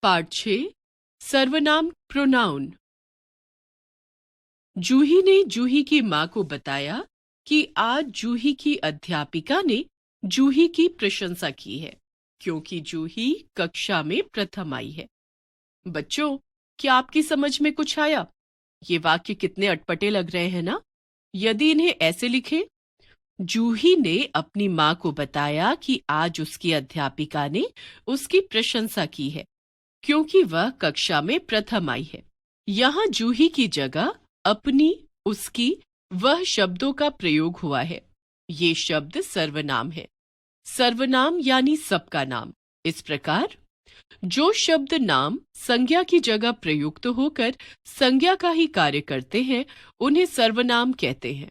पाठ 6 सर्वनाम प्रोनाउन। जूही ने जूही की माँ को बताया कि आज जूही की अध्यापिका ने जूही की प्रशंसा की है क्योंकि जूही कक्षा में प्रथम आई है। बच्चों, क्या आपकी समझ में कुछ आया? ये वाक्य कितने अटपटे लग रहे हैं ना? यदि इन्हें ऐसे लिखें, जूही ने अपनी माँ को बताया कि आज उसकी अध्यापिका ने उसकी प्रशंसा की है क्योंकि वह कक्षा में प्रथम आई है। यहाँ जूही की जगह अपनी, उसकी, वह शब्दों का प्रयोग हुआ है। ये शब्द सर्वनाम है। सर्वनाम यानी सबका नाम। इस प्रकार जो शब्द नाम संज्ञा की जगह प्रयुक्त होकर संज्ञा का ही कार्य करते हैं उन्हें सर्वनाम कहते हैं।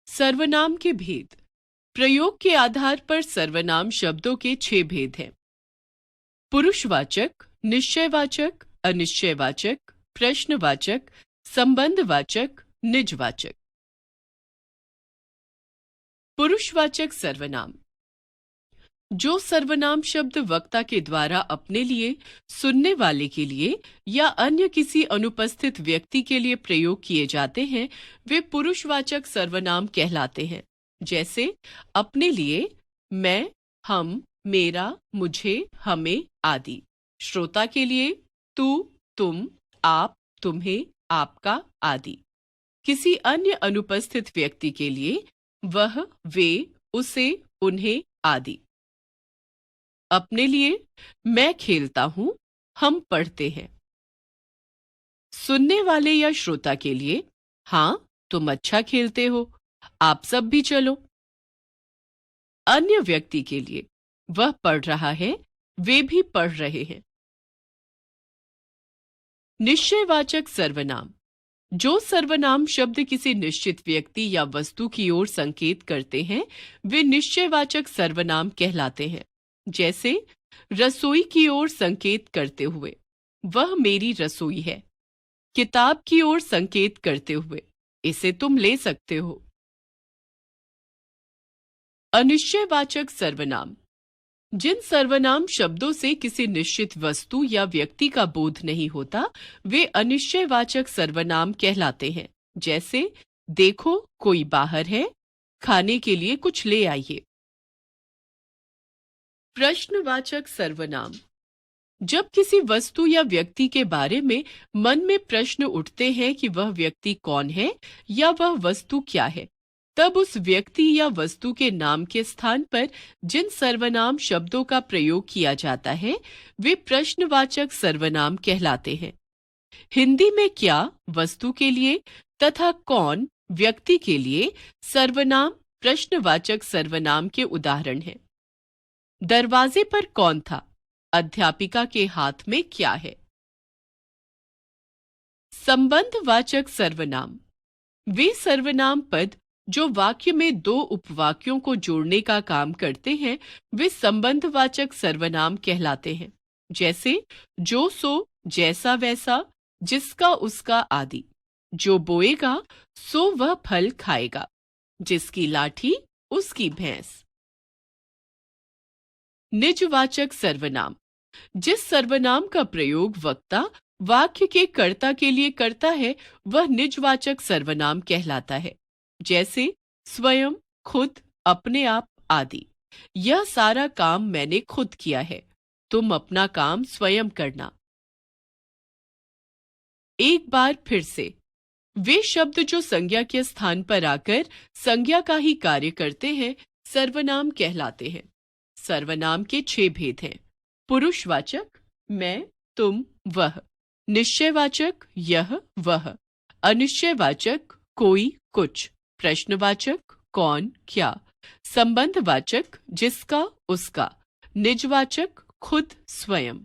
सर्वनाम के भेद। प्रयोग के आधार पर सर्वनाम शब्दों के 6 भेद हैं। पुरुषवाचक, निश्चयवाचक, अनिश्चयवाचक, प्रश्नवाचक, संबंधवाचक, निजवाचक। पुरुषवाचक सर्वनाम। जो सर्वनाम शब्द वक्ता के द्वारा अपने लिए, सुनने वाले के लिए या अन्य किसी अनुपस्थित व्यक्ति के लिए प्रयोग किए जाते हैं वे पुरुषवाचक सर्वनाम कहलाते हैं। जैसे अपने लिए मैं, हम, मेरा, मुझे, हमें आदि। श्रोता के लिए तू, तुम, आप, तुम्हें, आपका आदि। किसी अन्य अनुपस्थित व्यक्ति के लिए वह, वे, उसे, उन्हें आदि। अपने लिए मैं खेलता हूं, हम पढ़ते हैं। सुनने वाले या श्रोता के लिए हाँ, तुम अच्छा खेलते हो, आप सब भी चलो। अन्य व्यक्ति के लिए वह पढ़ रहा है, वे भी पढ़ रहे हैं। निश्चयवाचक सर्वनाम। जो सर्वनाम शब्द किसी निश्चित व्यक्ति या वस्तु की ओर संकेत करते हैं वे निश्चयवाचक सर्वनाम कहलाते हैं। जैसे रसोई की ओर संकेत करते हुए वह मेरी रसोई है। किताब की ओर संकेत करते हुए इसे तुम ले सकते हो। अनिश्चयवाचक सर्वनाम। जिन सर्वनाम शब्दों से किसी निश्चित वस्तु या व्यक्ति का बोध नहीं होता वे अनिश्चयवाचक सर्वनाम कहलाते हैं। जैसे देखो कोई बाहर है, खाने के लिए कुछ ले आइए। प्रश्नवाचक सर्वनाम। जब किसी वस्तु या व्यक्ति के बारे में मन में प्रश्न उठते हैं कि वह व्यक्ति कौन है या वह वस्तु क्या है, तब उस व्यक्ति या वस्तु के नाम के स्थान पर जिन सर्वनाम शब्दों का प्रयोग किया जाता है वे प्रश्नवाचक सर्वनाम कहलाते हैं। हिंदी में क्या वस्तु के लिए तथा कौन व्यक्ति के लिए सर्वनाम प्रश्नवाचक सर्वनाम के उदाहरण हैं। दरवाजे पर कौन था? अध्यापिका के हाथ में क्या है? संबंधवाचक सर्वनाम। वे सर्वनाम पद जो वाक्य में 2 उपवाक्यों को जोड़ने का काम करते हैं वे संबंधवाचक सर्वनाम कहलाते हैं। जैसे जो सो, जैसा वैसा, जिसका उसका आदि। जो बोएगा सो वह फल खाएगा, जिसकी लाठी उसकी भैंस। निजवाचक सर्वनाम। जिस सर्वनाम का प्रयोग वक्ता वाक्य के कर्ता के लिए करता है वह निजवाचक सर्वनाम कहलाता है। जैसे स्वयं, खुद, अपने आप आदि। यह सारा काम मैंने खुद किया है, तुम अपना काम स्वयं करना। एक बार फिर से। वे शब्द जो संज्ञा के स्थान पर आकर संज्ञा का ही कार्य करते हैं सर्वनाम कहलाते हैं। सर्वनाम के 6 भेद हैं। पुरुषवाचक मैं, तुम, वह। निश्चयवाचक यह, वह। अनिश्चयवाचक कोई, कुछ। प्रश्नवाचक कौन, क्या। संबंधवाचक जिसका, उसका। निजवाचक खुद, स्वयं।